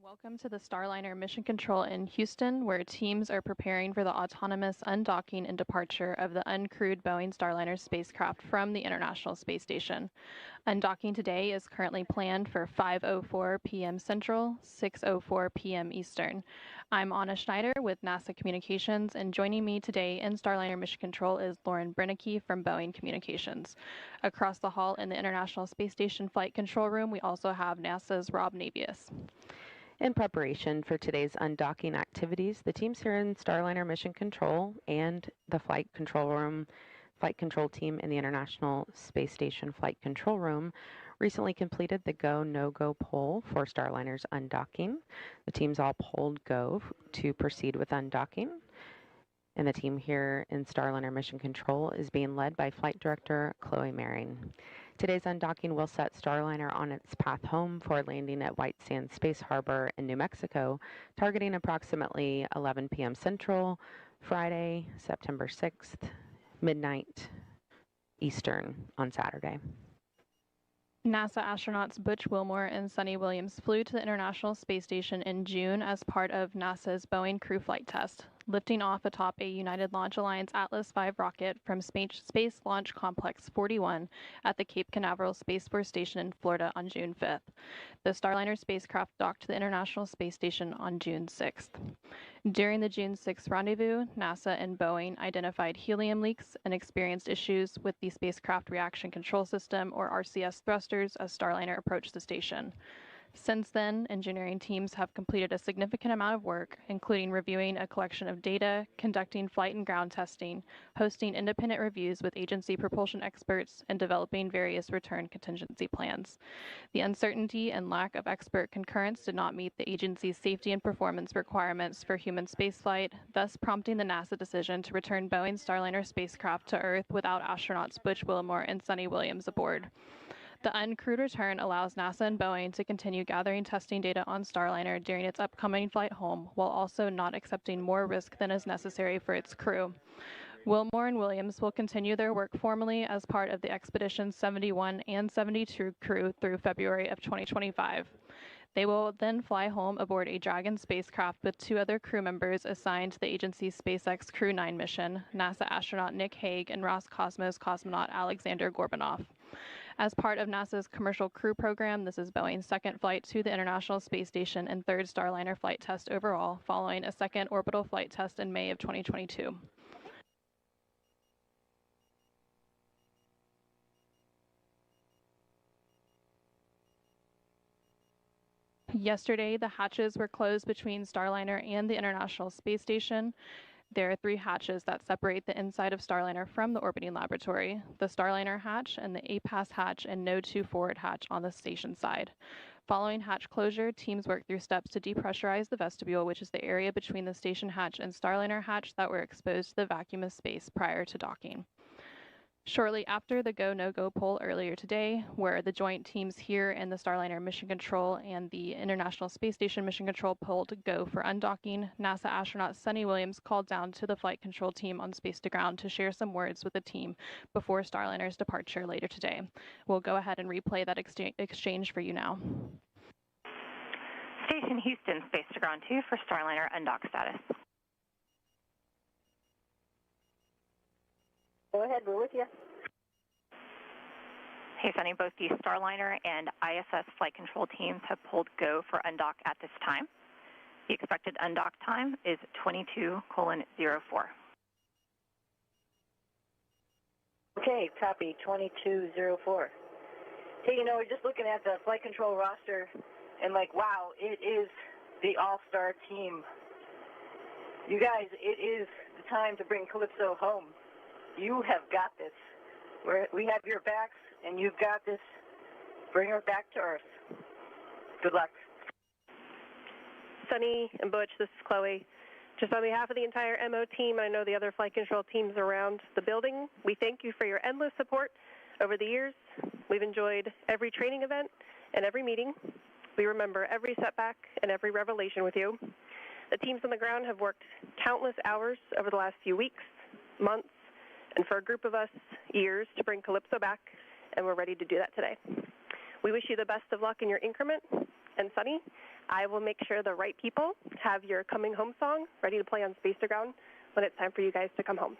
Welcome to the Starliner Mission Control in Houston, where teams are preparing for the autonomous undocking and departure of the uncrewed Boeing Starliner spacecraft from the International Space Station. Undocking today is currently planned for 5:04 p.m. Central, 6:04 p.m. Eastern. I'm Anna Schneider with NASA Communications, and joining me today in Starliner Mission Control is Lauren Brennicke from Boeing Communications. Across the hall in the International Space Station Flight Control Room, we also have NASA's Rob Navius. In preparation for today's undocking activities, the teams here in Starliner Mission Control and the Flight Control Room, Flight Control Team in the International Space Station Flight Control Room recently completed the go, no-go poll for Starliner's undocking. The teams all polled go to proceed with undocking. And the team here in Starliner Mission Control is being led by Flight Director Chloe Maring. Today's undocking will set Starliner on its path home for landing at White Sands Space Harbor in New Mexico, targeting approximately 11 p.m. Central, Friday, September 6th, midnight Eastern on Saturday. NASA astronauts Butch Wilmore and Suni Williams flew to the International Space Station in June as part of NASA's Boeing crew flight test, lifting off atop a United Launch Alliance Atlas V rocket from Space Launch Complex 41 at the Cape Canaveral Space Force Station in Florida on June 5th. The Starliner spacecraft docked to the International Space Station on June 6th. During the June 6th rendezvous, NASA and Boeing identified helium leaks and experienced issues with the Spacecraft Reaction Control System, or RCS thrusters, as Starliner approached the station. Since then, engineering teams have completed a significant amount of work, including reviewing a collection of data, conducting flight and ground testing, hosting independent reviews with agency propulsion experts, and developing various return contingency plans. The uncertainty and lack of expert concurrence did not meet the agency's safety and performance requirements for human spaceflight, thus prompting the NASA decision to return Boeing Starliner spacecraft to Earth without astronauts Butch Wilmore and Suni Williams aboard. The uncrewed return allows NASA and Boeing to continue gathering testing data on Starliner during its upcoming flight home, while also not accepting more risk than is necessary for its crew. Wilmore and Williams will continue their work formally as part of the Expedition 71 and 72 crew through February of 2025. They will then fly home aboard a Dragon spacecraft with two other crew members assigned to the agency's SpaceX Crew 9 mission, NASA astronaut Nick Hague and Roscosmos cosmonaut Alexander Gorbanov. As part of NASA's Commercial Crew Program, this is Boeing's second flight to the International Space Station and third Starliner flight test overall, following a second orbital flight test in May of 2022. Yesterday, the hatches were closed between Starliner and the International Space Station. There are three hatches that separate the inside of Starliner from the orbiting laboratory: the Starliner hatch and the APAS hatch and Node 2 forward hatch on the station side. Following hatch closure, teams worked through steps to depressurize the vestibule, which is the area between the station hatch and Starliner hatch that were exposed to the vacuum of space prior to docking. Shortly after the go, no-go poll earlier today, where the joint teams here in the Starliner Mission Control and the International Space Station Mission Control polled go for undocking, NASA astronaut Suni Williams called down to the flight control team on Space to Ground to share some words with the team before Starliner's departure later today. We'll go ahead and replay that exchange for you now. Station Houston, Space to Ground 2 for Starliner undock status. Go ahead, we're with you. Hey, Suni, both the Starliner and ISS flight control teams have pulled go for undock at this time. The expected undock time is 22:04. Okay, copy, 22:04. Hey, we're just looking at the flight control roster and wow, it is the all-star team. You guys, it is the time to bring Calypso home. You have got this. We have your backs, and you've got this. Bring her back to Earth. Good luck. Suni and Butch, this is Chloe. Just on behalf of the entire MO team, and I know the other flight control teams around the building, we thank you for your endless support over the years. We've enjoyed every training event and every meeting. We remember every setback and every revelation with you. The teams on the ground have worked countless hours over the last few weeks, months, and for a group of us, years, to bring Calypso back, and we're ready to do that today. We wish you the best of luck in your increment, and sunny. I will make sure the right people have your coming home song ready to play on Space to Ground when it's time for you guys to come home.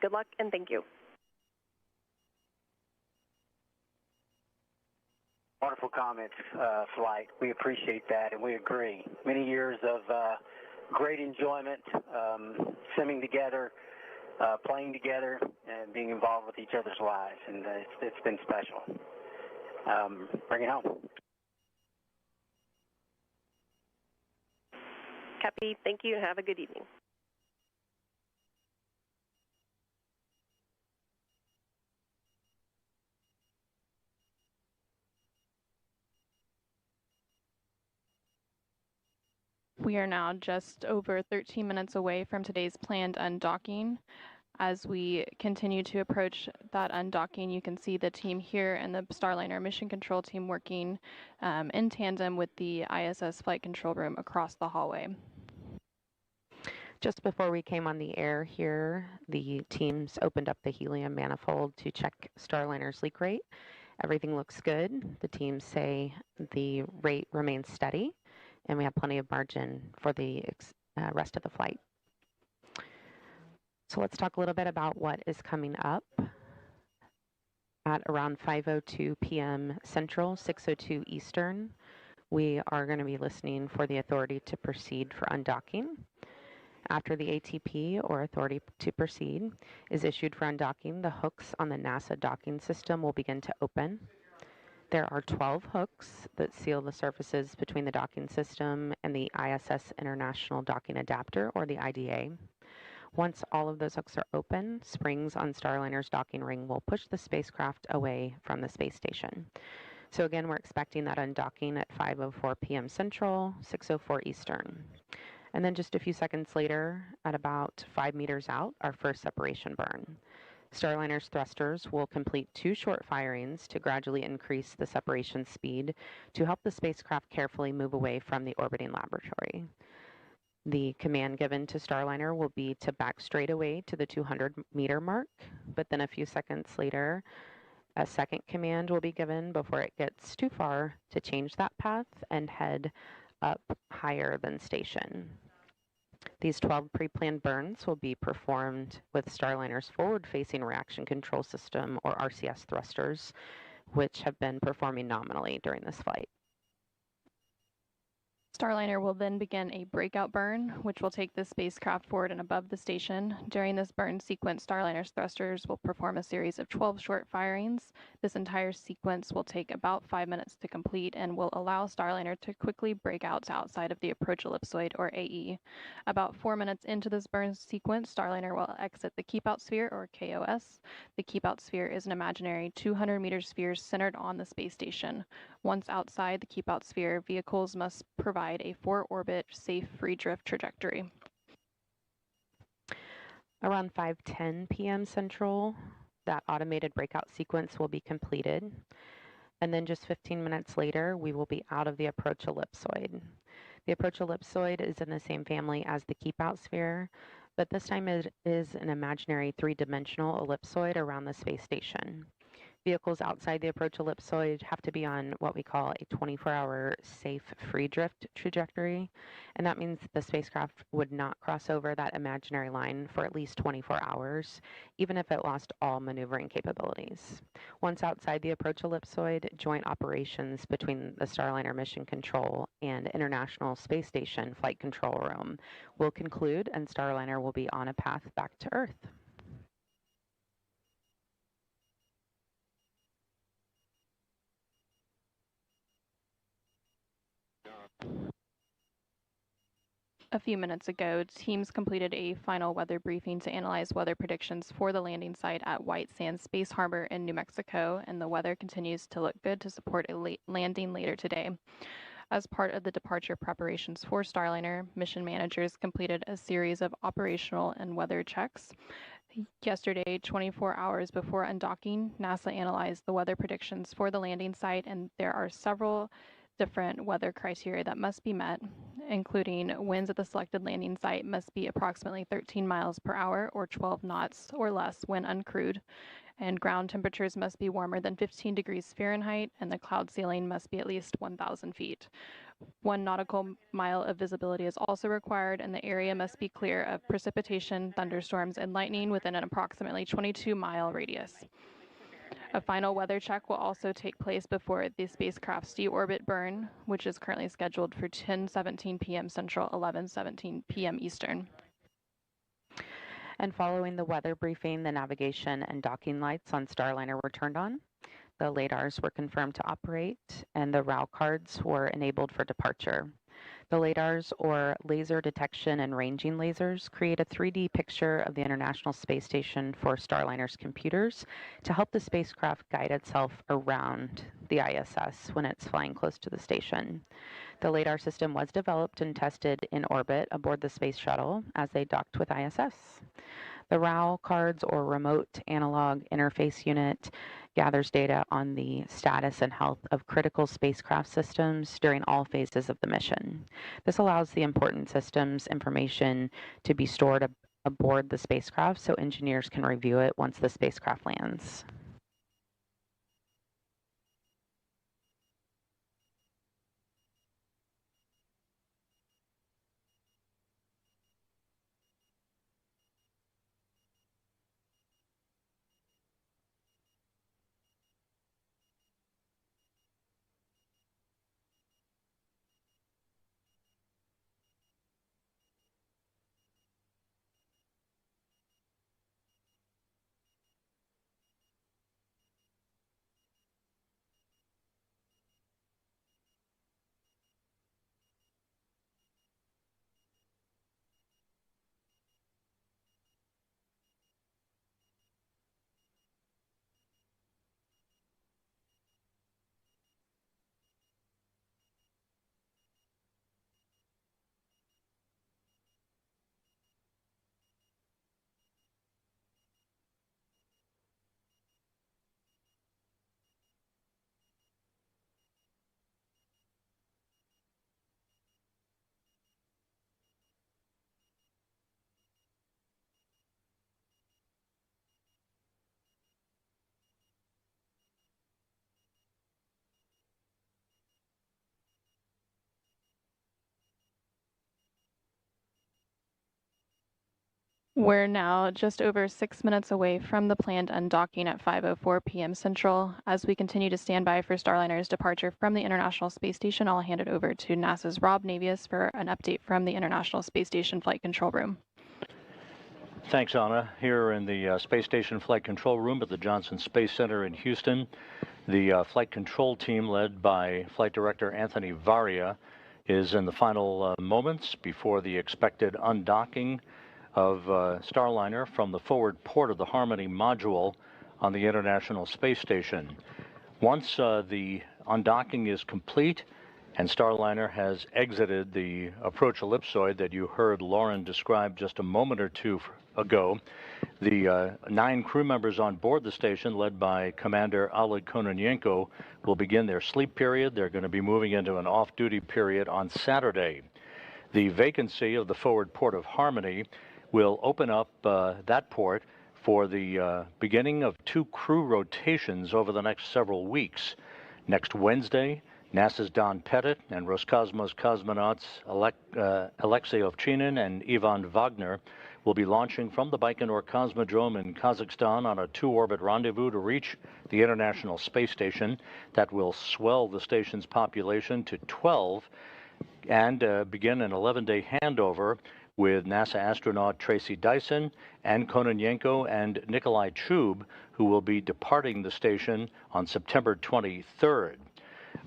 Good luck and thank you. Wonderful comments, Flight. We appreciate that, and we agree. Many years of great enjoyment, simming together, playing together, and being involved with each other's lives, and it's been special. Bring it home. Cappy, thank you, and have a good evening. We are now just over 13 minutes away from today's planned undocking. As we continue to approach that undocking, you can see the team here and the Starliner mission control team working in tandem with the ISS flight control room across the hallway. Just before we came on the air here, the teams opened up the helium manifold to check Starliner's leak rate. Everything looks good. The teams say the rate remains steady, and we have plenty of margin for the rest of the flight. So let's talk a little bit about what is coming up. At around 5:02 p.m. Central, 6:02 Eastern, we are going to be listening for the authority to proceed for undocking. After the ATP, or authority to proceed, is issued for undocking, the hooks on the NASA docking system will begin to open. There are 12 hooks that seal the surfaces between the docking system and the ISS International Docking Adapter, or the IDA. Once all of those hooks are open, springs on Starliner's docking ring will push the spacecraft away from the space station. So again, we're expecting that undocking at 5:04 p.m. Central, 6:04 Eastern. And then just a few seconds later, at about 5 meters out, our first separation burn. Starliner's thrusters will complete 2 short firings to gradually increase the separation speed to help the spacecraft carefully move away from the orbiting laboratory. The command given to Starliner will be to back straight away to the 200-meter mark, but then a few seconds later, a second command will be given before it gets too far to change that path and head up higher than station. These 12 pre-planned burns will be performed with Starliner's forward-facing reaction control system, or RCS thrusters, which have been performing nominally during this flight. Starliner will then begin a breakout burn, which will take the spacecraft forward and above the station. During this burn sequence, Starliner's thrusters will perform a series of 12 short firings. This entire sequence will take about 5 minutes to complete and will allow Starliner to quickly break out to outside of the approach ellipsoid, or AE. About 4 minutes into this burn sequence, Starliner will exit the keep-out sphere, or KOS. The keep-out sphere is an imaginary 200-meter sphere centered on the space station. Once outside the keep-out sphere, vehicles must provide a 4-orbit safe free drift trajectory. Around 5:10 p.m. Central, that automated breakout sequence will be completed. And then just 15 minutes later, we will be out of the approach ellipsoid. The approach ellipsoid is in the same family as the keep-out sphere, but this time it is an imaginary 3-dimensional ellipsoid around the space station. Vehicles outside the approach ellipsoid have to be on what we call a 24-hour safe free drift trajectory, and that means the spacecraft would not cross over that imaginary line for at least 24 hours, even if it lost all maneuvering capabilities. Once outside the approach ellipsoid, joint operations between the Starliner Mission Control and International Space Station Flight Control Room will conclude, and Starliner will be on a path back to Earth. A few minutes ago, teams completed a final weather briefing to analyze weather predictions for the landing site at White Sands Space Harbor in New Mexico, and the weather continues to look good to support a landing later today. As part of the departure preparations for Starliner, mission managers completed a series of operational and weather checks. Yesterday, 24 hours before undocking, NASA analyzed the weather predictions for the landing site, and there are several different weather criteria that must be met, including winds at the selected landing site must be approximately 13 miles per hour or 12 knots or less when uncrewed, and ground temperatures must be warmer than 15 degrees Fahrenheit, and the cloud ceiling must be at least 1,000 feet. 1 nautical mile of visibility is also required, and the area must be clear of precipitation, thunderstorms, and lightning within an approximately 22-mile radius. A final weather check will also take place before the spacecraft's deorbit burn, which is currently scheduled for 10:17 p.m. Central, 11:17 p.m. Eastern. And following the weather briefing, the navigation and docking lights on Starliner were turned on. The LADARs were confirmed to operate, and the ROW cards were enabled for departure. The LADARs, or laser detection and ranging lasers, create a 3D picture of the International Space Station for Starliner's computers to help the spacecraft guide itself around the ISS when it's flying close to the station. The LADAR system was developed and tested in orbit aboard the Space Shuttle as they docked with ISS. The ROW cards, or Remote Analog Interface Unit, gathers data on the status and health of critical spacecraft systems during all phases of the mission. This allows the important systems information to be stored aboard the spacecraft so engineers can review it once the spacecraft lands. We're now just over 6 minutes away from the planned undocking at 5:04 p.m. Central. As we continue to stand by for Starliner's departure from the International Space Station, I'll hand it over to NASA's Rob Navius for an update from the International Space Station Flight Control Room. Thanks, Anna. Here in the Space Station Flight Control Room at the Johnson Space Center in Houston, the flight control team led by Flight Director Anthony Varia is in the final moments before the expected undocking of Starliner from the forward port of the Harmony module on the International Space Station. Once the undocking is complete and Starliner has exited the approach ellipsoid that you heard Lauren describe just a moment or two ago, the 9 crew members on board the station, led by Commander Oleg Kononenko, will begin their sleep period. They're going to be moving into an off-duty period on Saturday. The vacancy of the forward port of Harmony will open up that port for the beginning of 2 crew rotations over the next several weeks. Next Wednesday, NASA's Don Pettit and Roscosmos cosmonauts Alexei Ovchinin and Ivan Wagner will be launching from the Baikonur Cosmodrome in Kazakhstan on a 2-orbit rendezvous to reach the International Space Station. That will swell the station's population to 12 and begin an 11-day handover with NASA astronaut Tracy Dyson and Kononenko and Nikolai Chub, who will be departing the station on September 23rd.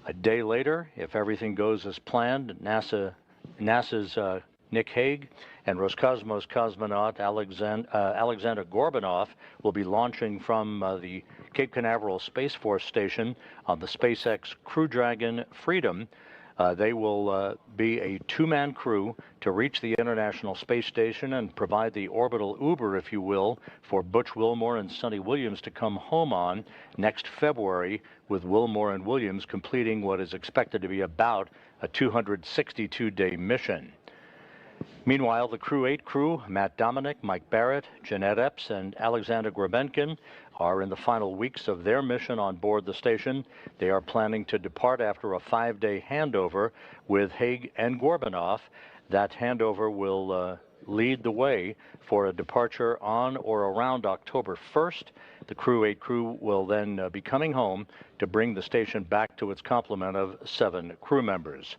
A day later, if everything goes as planned, NASA's Nick Hague and Roscosmos cosmonaut Alexander Gorbanov will be launching from the Cape Canaveral Space Force Station on the SpaceX Crew Dragon Freedom. They will be a 2-man crew to reach the International Space Station and provide the orbital Uber, if you will, for Butch Wilmore and Sonny Williams to come home on next February, with Wilmore and Williams completing what is expected to be about a 262-day mission. Meanwhile, the Crew 8 crew, Matt Dominic, Mike Barrett, Jeanette Epps, and Alexander Grebenkin, are in the final weeks of their mission on board the station. They are planning to depart after a 5-day handover with Haig and Gorbanoff. That handover will lead the way for a departure on or around October 1st. The Crew 8 crew will then be coming home to bring the station back to its complement of 7 crew members.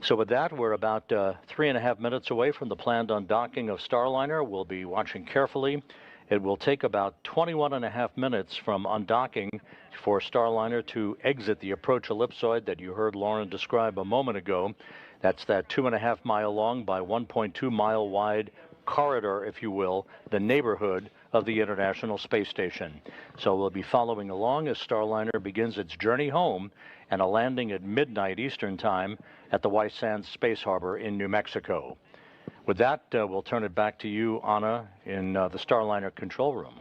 So with that, we're about 3.5 minutes away from the planned undocking of Starliner. We'll be watching carefully. It will take about 21.5 minutes from undocking for Starliner to exit the approach ellipsoid that you heard Lauren describe a moment ago. That's that 2.5 mile long by 1.2 mile wide corridor, if you will, the neighborhood of the International Space Station. So we'll be following along as Starliner begins its journey home and a landing at midnight Eastern Time at the White Sands Space Harbor in New Mexico. With that, we'll turn it back to you, Anna, in the Starliner control room.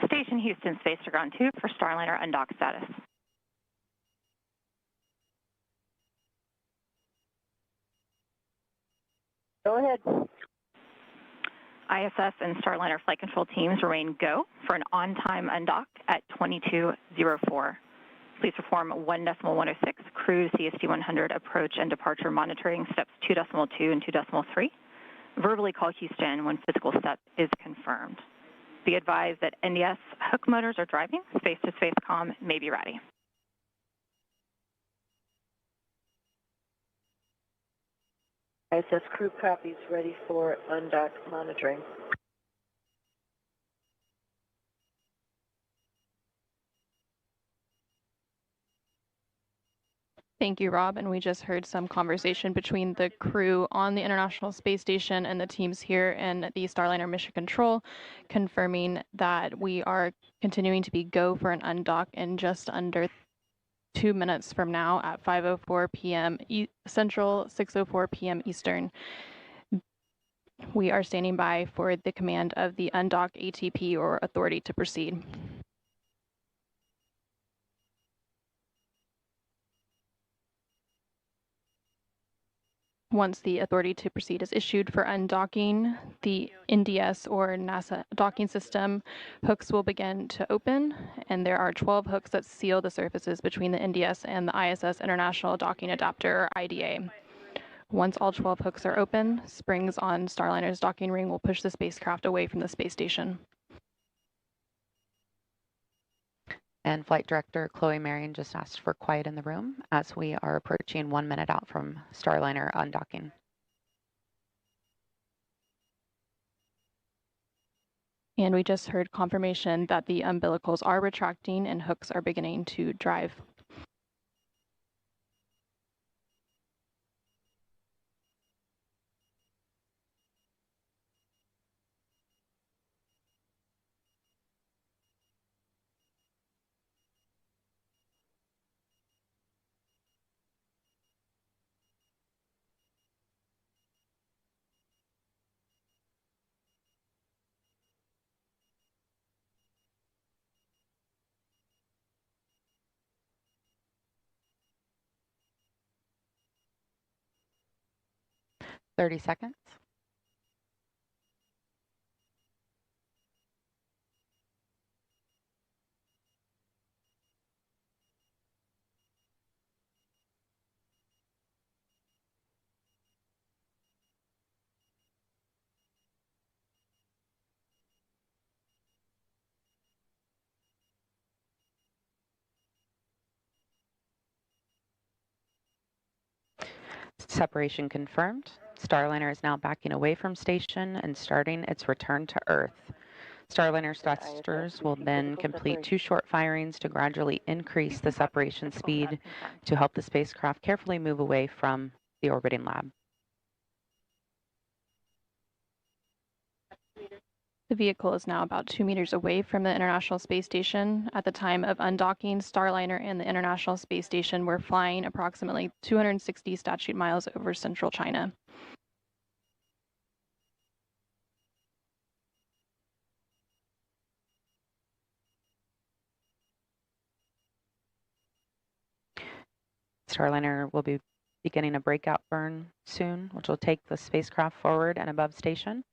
Station Houston, Space to Ground 2 for Starliner undock status. Go ahead. ISS and Starliner flight control teams remain go for an on-time undock at 2204. Please perform 1.106 cruise CST 100 approach and departure monitoring steps 2.2 and 2.3. Verbally call Houston when physical step is confirmed. Be advised that NDS hook motors are driving. Space-to-space comm may be ready. ISS crew copies, ready for undock monitoring. Thank you, Rob. And we just heard some conversation between the crew on the International Space Station and the teams here in the Starliner Mission Control, confirming that we are continuing to be go for an undock in just under 2 minutes from now at 5:04 p.m. Central, 6:04 p.m. Eastern. We are standing by for the command of the undock ATP or authority to proceed. Once the authority to proceed is issued for undocking, the NDS or NASA docking system hooks will begin to open, and there are 12 hooks that seal the surfaces between the NDS and the ISS International Docking Adapter, or IDA. Once all 12 hooks are open, springs on Starliner's docking ring will push the spacecraft away from the space station. And Flight Director Chloe Marion just asked for quiet in the room as we are approaching 1 minute out from Starliner undocking. And we just heard confirmation that the umbilicals are retracting and hooks are beginning to drive. Thirty seconds. Separation confirmed. Starliner is now backing away from station and starting its return to Earth. Starliner thrusters will then complete 2 short firings to gradually increase the separation speed to help the spacecraft carefully move away from the orbiting lab. The vehicle is now about 2 meters away from the International Space Station. At the time of undocking, Starliner and the International Space Station were flying approximately 260 statute miles over central China. Starliner will be beginning a breakout burn soon, which will take the spacecraft forward and above station.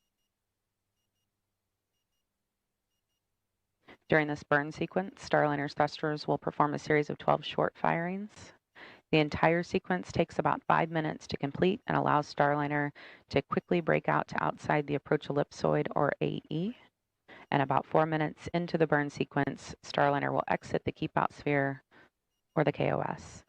During this burn sequence, Starliner's thrusters will perform a series of 12 short firings. The entire sequence takes about 5 minutes to complete and allows Starliner to quickly break out to outside the approach ellipsoid, or AE. And about 4 minutes into the burn sequence, Starliner will exit the keep out sphere, or the KOS.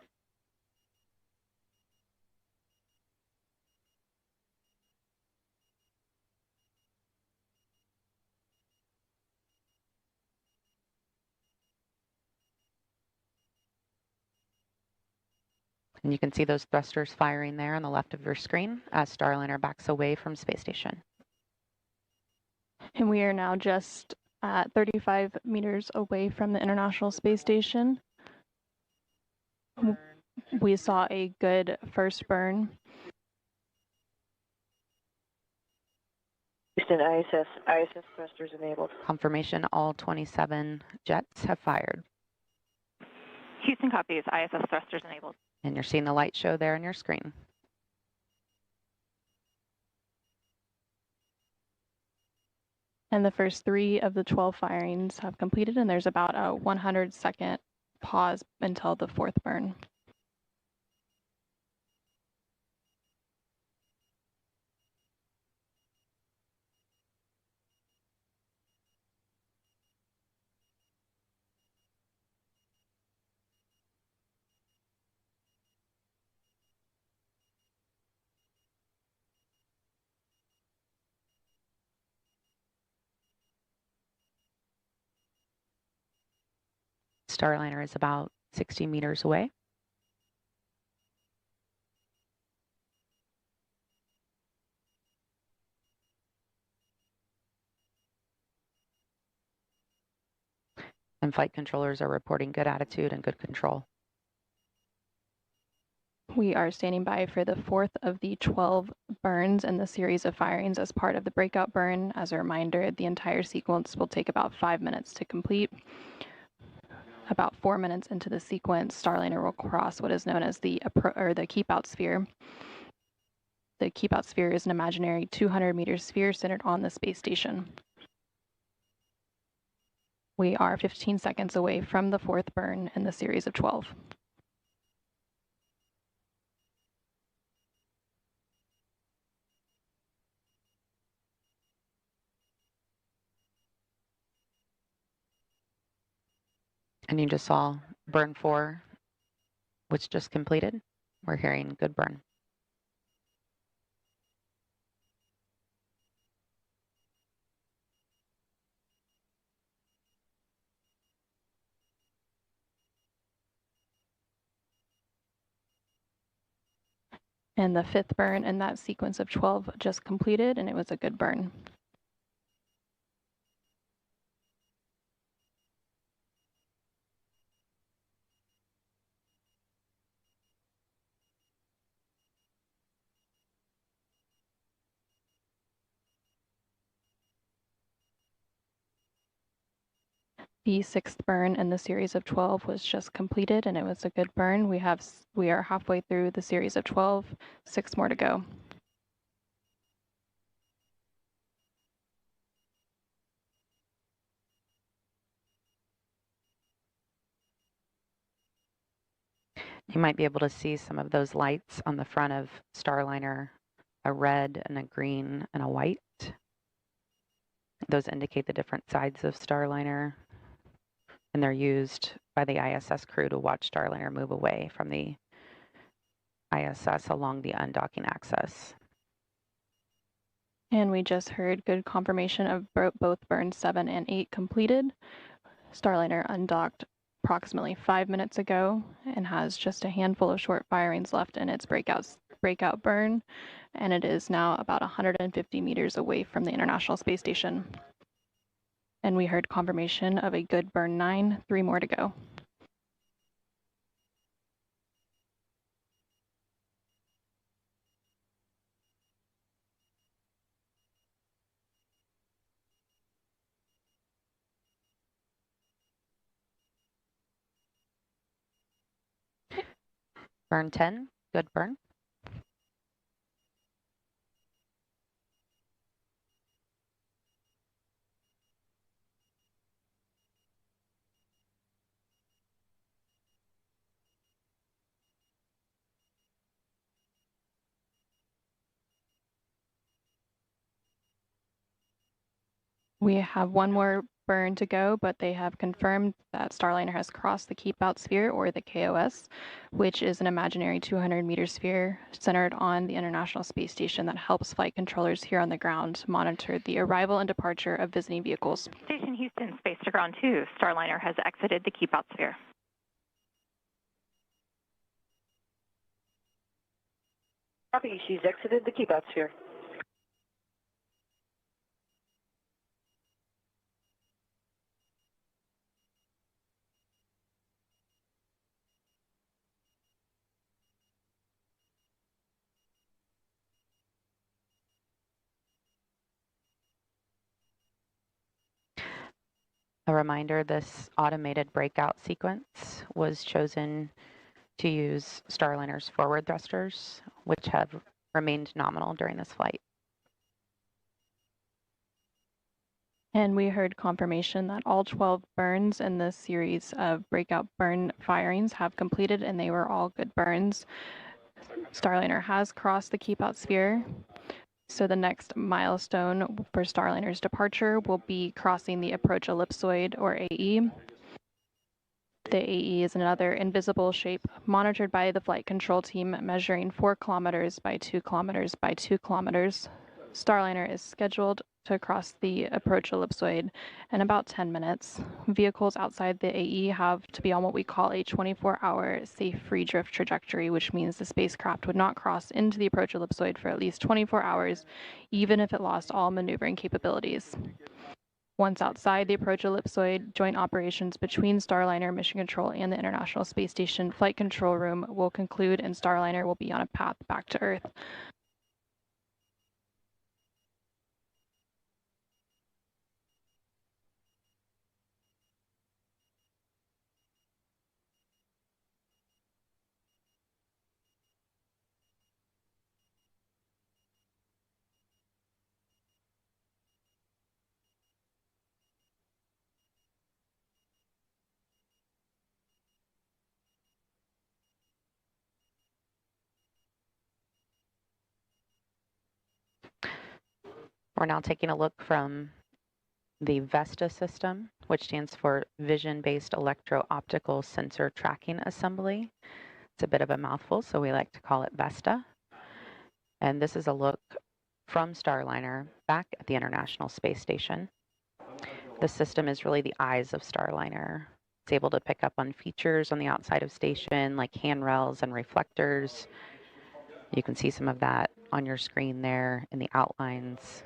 And you can see those thrusters firing there on the left of your screen as Starliner backs away from space station. And we are now just at 35 meters away from the International Space Station. We saw a good first burn. Houston, ISS thrusters enabled. Confirmation, all 27 jets have fired. Houston copies, ISS thrusters enabled. And you're seeing the light show there on your screen. And the first 3 of the 12 firings have completed, and there's about a 100-second pause until the 4th burn. Starliner is about 60 meters away. And flight controllers are reporting good attitude and good control. We are standing by for the 4th of the 12 burns in the series of firings as part of the breakout burn. As a reminder, the entire sequence will take about 5 minutes to complete. About 4 minutes into the sequence, Starliner will cross what is known as the keep out sphere. The keep out sphere is an imaginary 200-meter sphere centered on the space station. We are 15 seconds away from the 4th burn in the series of 12. And you just saw burn 4, which just completed. We're hearing good burn. And the 5th burn in that sequence of 12 just completed, and it was a good burn. The 6th burn in the series of 12 was just completed, and it was a good burn. We are halfway through the series of 12, 6 more to go. You might be able to see some of those lights on the front of Starliner, a red and a green and a white. Those indicate the different sides of Starliner, and they're used by the ISS crew to watch Starliner move away from the ISS along the undocking axis. And we just heard good confirmation of both burns 7 and 8 completed. Starliner undocked approximately 5 minutes ago and has just a handful of short firings left in its breakout burn, and it is now about 150 meters away from the International Space Station. And we heard confirmation of a good burn 9, 3 more to go. Burn 10, good burn. We have one more burn to go, but they have confirmed that Starliner has crossed the Keep Out Sphere, or the KOS, which is an imaginary 200-meter sphere centered on the International Space Station that helps flight controllers here on the ground monitor the arrival and departure of visiting vehicles. Station Houston, Space to Ground 2, Starliner has exited the Keep Out Sphere. Copy, she's exited the Keep Out Sphere. A reminder, this automated breakout sequence was chosen to use Starliner's forward thrusters, which have remained nominal during this flight. And we heard confirmation that all 12 burns in this series of breakout burn firings have completed, and they were all good burns. Starliner has crossed the Keep Out Sphere. So the next milestone for Starliner's departure will be crossing the approach ellipsoid, or AE. The AE is another invisible shape monitored by the flight control team, measuring 4 kilometers by 2 kilometers by 2 kilometers. Starliner is scheduled to cross the approach ellipsoid in about 10 minutes. Vehicles outside the AE have to be on what we call a 24-hour safe free drift trajectory, which means the spacecraft would not cross into the approach ellipsoid for at least 24 hours, even if it lost all maneuvering capabilities. Once outside the approach ellipsoid, joint operations between Starliner Mission Control and the International Space Station Flight Control Room will conclude, and Starliner will be on a path back to Earth. We're now taking a look from the VESTA system, which stands for Vision-Based Electro-Optical Sensor Tracking Assembly. It's a bit of a mouthful, so we like to call it VESTA. And this is a look from Starliner back at the International Space Station. The system is really the eyes of Starliner. It's able to pick up on features on the outside of station, like handrails and reflectors. You can see some of that on your screen there in the outlines.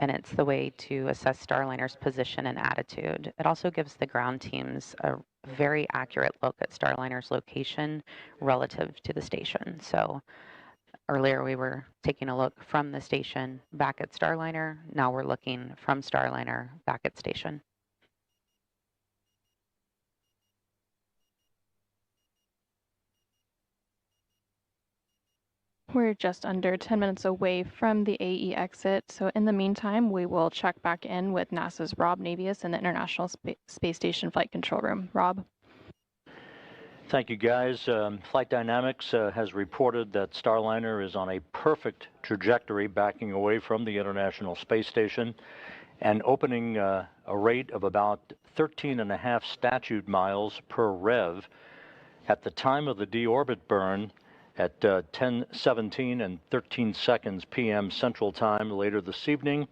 And it's the way to assess Starliner's position and attitude. It also gives the ground teams a very accurate look at Starliner's location relative to the station. So earlier we were taking a look from the station back at Starliner. Now we're looking from Starliner back at station. We're just under 10 minutes away from the AE exit, so in the meantime, we will check back in with NASA's Rob Navius in the International Space Station Flight Control Room. Rob? Thank you, guys. Flight Dynamics has reported that Starliner is on a perfect trajectory backing away from the International Space Station and opening a rate of about 13.5 statute miles per rev. At the time of the deorbit burn, at 10:17 and 13 seconds p.m. Central Time later this evening,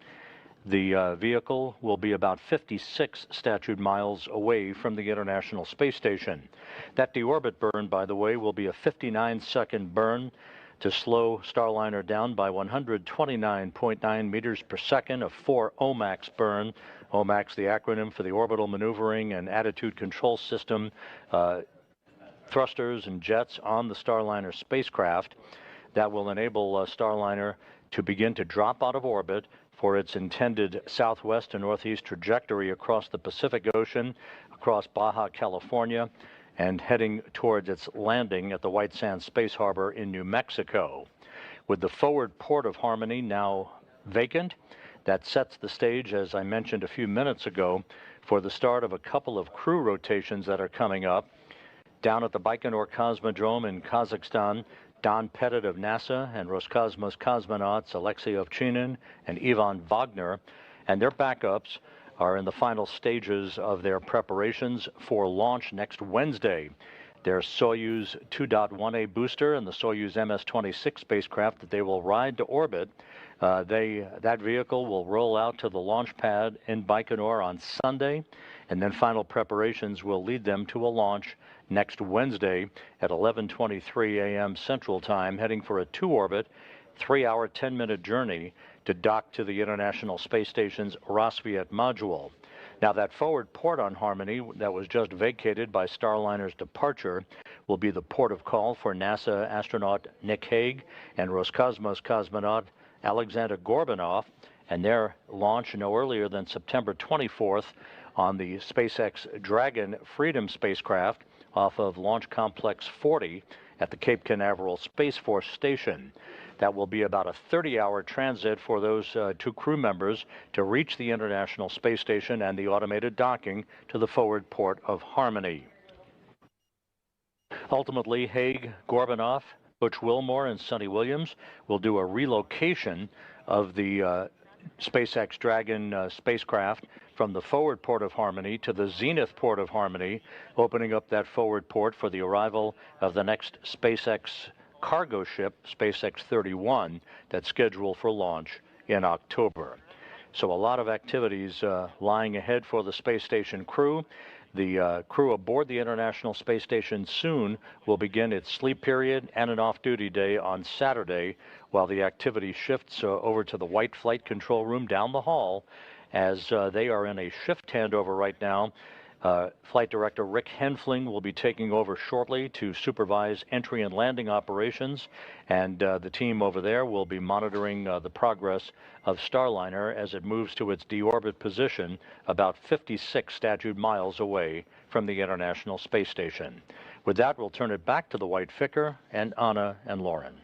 the vehicle will be about 56 statute miles away from the International Space Station. That deorbit burn, by the way, will be a 59-second burn to slow Starliner down by 129.9 meters per second, a 4 OMAX burn. OMAX, the acronym for the Orbital Maneuvering and Attitude Control System, thrusters and jets on the Starliner spacecraft that will enable Starliner to begin to drop out of orbit for its intended southwest to northeast trajectory across the Pacific Ocean, across Baja California, and heading towards its landing at the White Sands Space Harbor in New Mexico. With the forward port of Harmony now vacant, that sets the stage, as I mentioned a few minutes ago, for the start of a couple of crew rotations that are coming up. Down at the Baikonur Cosmodrome in Kazakhstan, Don Pettit of NASA and Roscosmos cosmonauts Alexei Ovchinin and Ivan Wagner and their backups are in the final stages of their preparations for launch next Wednesday. Their Soyuz 2.1A booster and the Soyuz MS-26 spacecraft that they will ride to orbit. That vehicle will roll out to the launch pad in Baikonur on Sunday, and then final preparations will lead them to a launch next Wednesday at 11:23 a.m. Central Time, heading for a two-orbit, 3-hour, 10-minute journey to dock to the International Space Station's Rassvet module. Now, that forward port on Harmony that was just vacated by Starliner's departure will be the port of call for NASA astronaut Nick Hague and Roscosmos cosmonaut Alexander Gorbanov, and their launch no earlier than September 24th on the SpaceX Dragon Freedom spacecraft off of Launch Complex 40 at the Cape Canaveral Space Force Station. That will be about a 30-hour transit for those two crew members to reach the International Space Station and the automated docking to the forward port of Harmony. Ultimately, Hague, Gorbanov, Butch Wilmore, and Sonny Williams will do a relocation of the SpaceX Dragon spacecraft from the forward port of Harmony to the zenith port of Harmony, opening up that forward port for the arrival of the next SpaceX cargo ship, SpaceX 31, that's scheduled for launch in October. So a lot of activities lying ahead for the space station crew. The crew aboard the International Space Station soon will begin its sleep period and an off-duty day on Saturday, while the activity shifts over to the White Flight Control Room down the hall, as they are in a shift handover right now. Flight Director Rick Henfling will be taking over shortly to supervise entry and landing operations, and the team over there will be monitoring the progress of Starliner as it moves to its deorbit position about 56 statute miles away from the International Space Station. With that, we'll turn it back to the White Ficker and Anna and Lauren.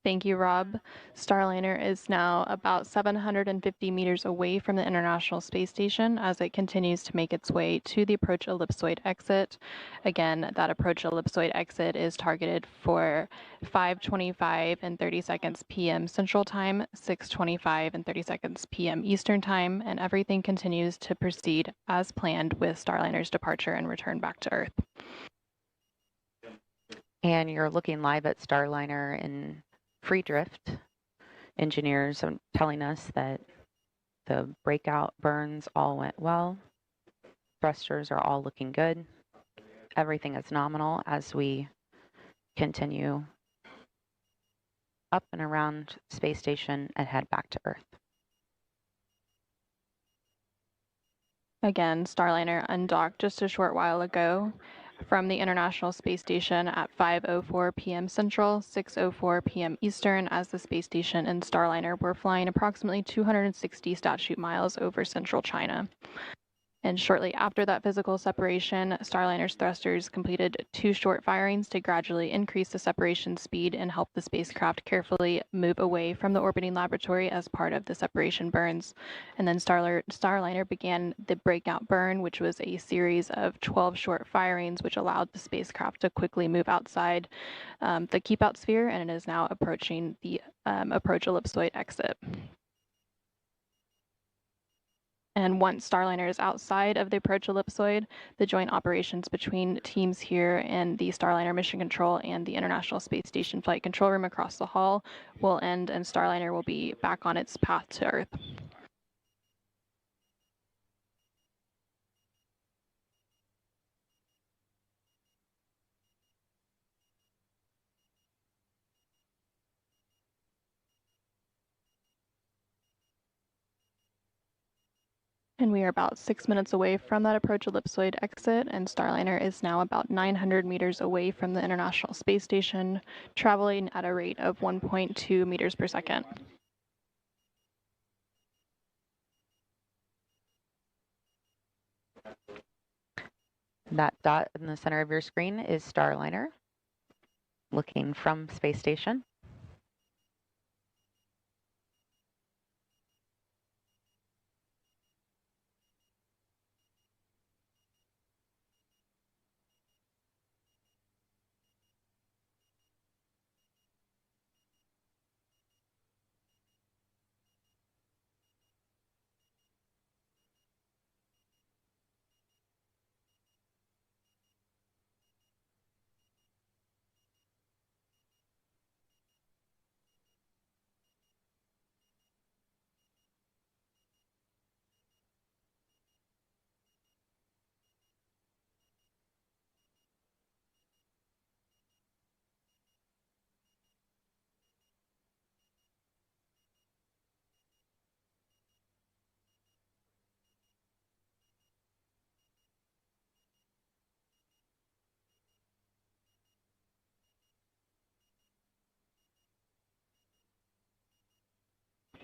Thank you, Rob. Starliner is now about 750 meters away from the International Space Station as it continues to make its way to the approach ellipsoid exit. Again, that approach ellipsoid exit is targeted for 5:25 and 30 seconds p.m. Central Time, 6:25 and 30 seconds p.m. Eastern Time, and everything continues to proceed as planned with Starliner's departure and return back to Earth. And you're looking live at Starliner in free drift. Engineers are telling us that the breakout burns all went well. Thrusters are all looking good. Everything is nominal as we continue up and around space station and head back to Earth. Again, Starliner undocked just a short while ago from the International Space Station at 5:04 p.m. Central, 6:04 p.m. Eastern, as the space station and Starliner were flying approximately 260 statute miles over central China. And shortly after that physical separation, Starliner's thrusters completed 2 short firings to gradually increase the separation speed and help the spacecraft carefully move away from the orbiting laboratory as part of the separation burns. And then Starliner began the breakout burn, which was a series of 12 short firings, which allowed the spacecraft to quickly move outside the keep-out sphere, and it is now approaching the approach ellipsoid exit. And once Starliner is outside of the approach ellipsoid, the joint operations between teams here in the Starliner Mission Control and the International Space Station Flight Control Room across the hall will end, and Starliner will be back on its path to Earth. And we are about 6 minutes away from that approach ellipsoid exit, and Starliner is now about 900 meters away from the International Space Station, traveling at a rate of 1.2 meters per second. That dot in the center of your screen is Starliner, looking from space station.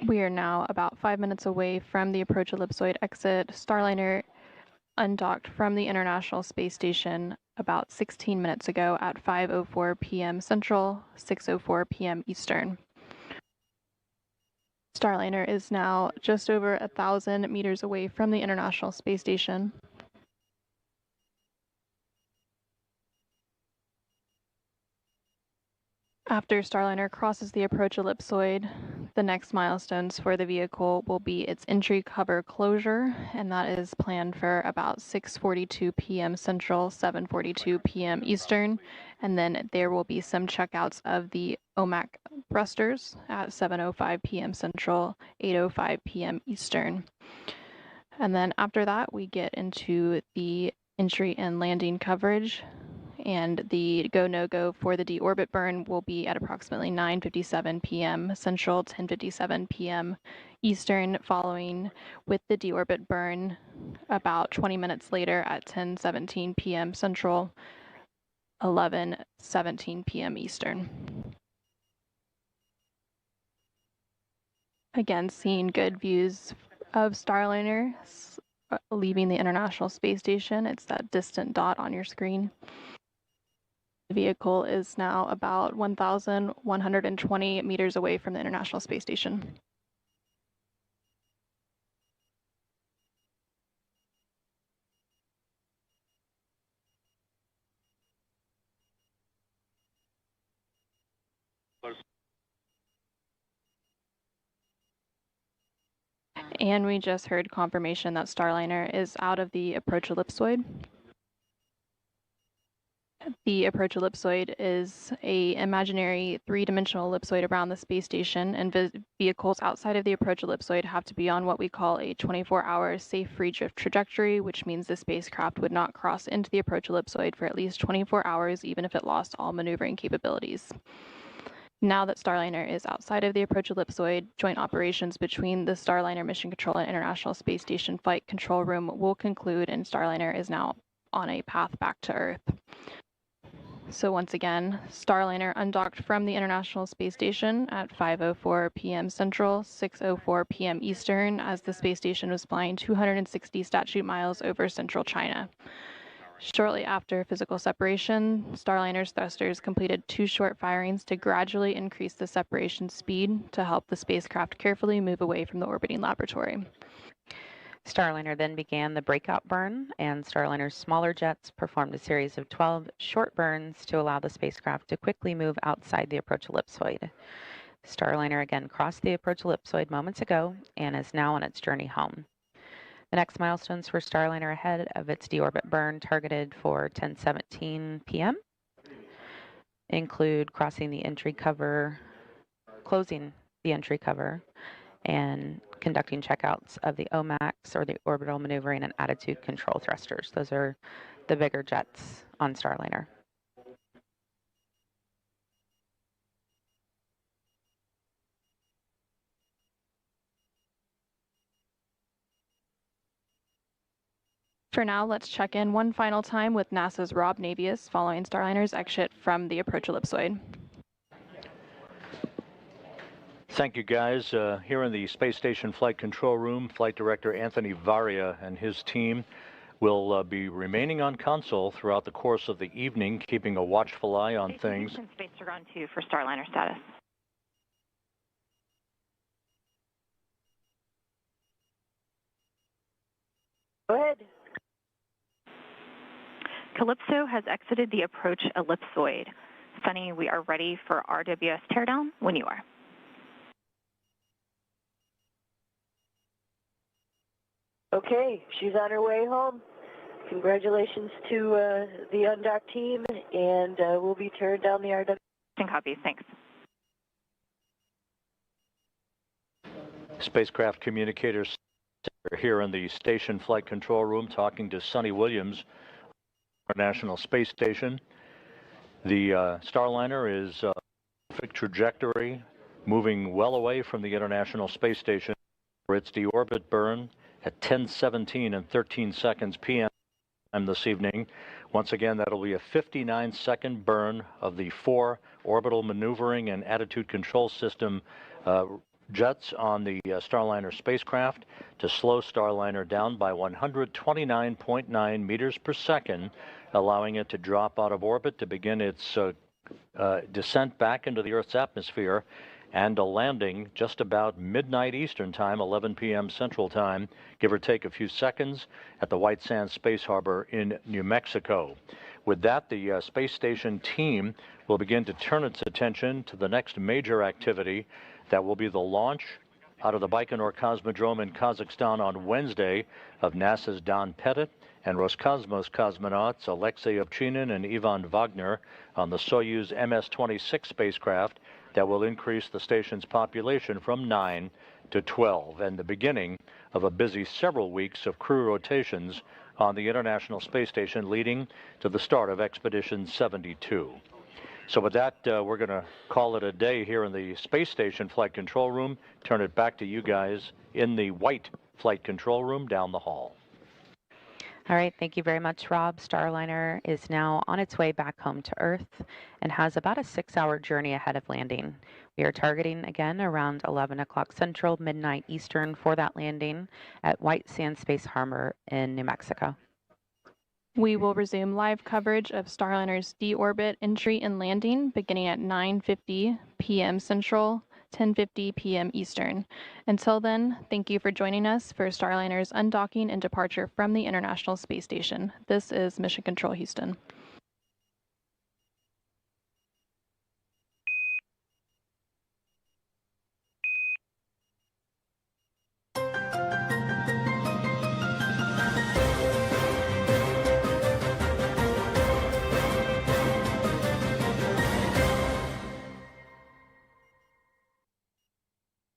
We are now about 5 minutes away from the approach ellipsoid exit. Starliner undocked from the International Space Station about 16 minutes ago at 5:04 p.m. Central, 6:04 p.m. Eastern. Starliner is now just over 1,000 meters away from the International Space Station. After Starliner crosses the approach ellipsoid, the next milestones for the vehicle will be its entry cover closure, and that is planned for about 6:42 p.m. Central, 7:42 p.m. Eastern, and then there will be some checkouts of the OMAC thrusters at 7:05 p.m. Central, 8:05 p.m. Eastern. And then after that, we get into the entry and landing coverage, and the go-no-go for the deorbit burn will be at approximately 9:57 p.m. Central, 10:57 p.m. Eastern, following with the deorbit burn about 20 minutes later at 10:17 p.m. Central, 11:17 p.m. Eastern. Again, seeing good views of Starliner leaving the International Space Station. It's that distant dot on your screen. The vehicle is now about 1,120 meters away from the International Space Station. And we just heard confirmation that Starliner is out of the approach ellipsoid. The approach ellipsoid is an imaginary three-dimensional ellipsoid around the space station, and vehicles outside of the approach ellipsoid have to be on what we call a 24-hour safe free drift trajectory, which means the spacecraft would not cross into the approach ellipsoid for at least 24 hours, even if it lost all maneuvering capabilities. Now that Starliner is outside of the approach ellipsoid, joint operations between the Starliner Mission Control and International Space Station Flight Control Room will conclude, and Starliner is now on a path back to Earth. So once again, Starliner undocked from the International Space Station at 5:04 p.m. Central, 6:04 p.m. Eastern, as the space station was flying 260 statute miles over central China. Shortly after physical separation, Starliner's thrusters completed 2 short firings to gradually increase the separation speed to help the spacecraft carefully move away from the orbiting laboratory. Starliner then began the breakout burn, and Starliner's smaller jets performed a series of 12 short burns to allow the spacecraft to quickly move outside the approach ellipsoid. Starliner again crossed the approach ellipsoid moments ago and is now on its journey home. The next milestones for Starliner ahead of its deorbit burn targeted for 10:17 p.m. include crossing the entry cover, closing the entry cover, and conducting checkouts of the OMACs, or the orbital maneuvering and attitude control thrusters. Those are the bigger jets on Starliner. For now, let's check in one final time with NASA's Rob Navius following Starliner's exit from the approach ellipsoid. Thank you, guys. Here in the Space Station Flight Control Room, Flight Director Anthony Varia and his team will be remaining on console throughout the course of the evening, keeping a watchful eye on things. Space to ground 2 for Starliner status. Go ahead. Calypso has exited the approach ellipsoid. Sunny, we are ready for RWS teardown when you are. Okay, she's on her way home. Congratulations to the undocked team, and we'll be tearing down the RWS. Copies, thanks. Spacecraft communicators are here in the station flight control room talking to Sunny Williams, International Space Station. The Starliner is perfect trajectory, moving well away from the International Space Station for its deorbit burn at 10:17 and 13 seconds p.m. this evening. Once again, that'll be a 59-second burn of the 4 orbital maneuvering and attitude control system jets on the Starliner spacecraft to slow Starliner down by 129.9 meters per second, allowing it to drop out of orbit to begin its descent back into the Earth's atmosphere, and a landing just about midnight Eastern Time, 11 p.m. Central Time, give or take a few seconds, at the White Sands Space Harbor in New Mexico. With that, the space station team will begin to turn its attention to the next major activity. That will be the launch out of the Baikonur Cosmodrome in Kazakhstan on Wednesday of NASA's Don Pettit and Roscosmos cosmonauts Alexei Ovchinin and Ivan Wagner on the Soyuz MS-26 spacecraft that will increase the station's population from 9 to 12, and the beginning of a busy several weeks of crew rotations on the International Space Station, leading to the start of Expedition 72. So with that, we're going to call it a day here in the Space Station Flight Control Room. Turn it back to you guys in the white Flight Control Room down the hall. All right, thank you very much, Rob. Starliner is now on its way back home to Earth and has about a 6-hour journey ahead of landing. We are targeting again around 11 o'clock Central, midnight Eastern for that landing at White Sands Space Harbor in New Mexico. We will resume live coverage of Starliner's deorbit entry and landing beginning at 9:50 p.m. Central, 10:50 p.m. Eastern. Until then, thank you for joining us for Starliner's undocking and departure from the International Space Station. This is Mission Control Houston.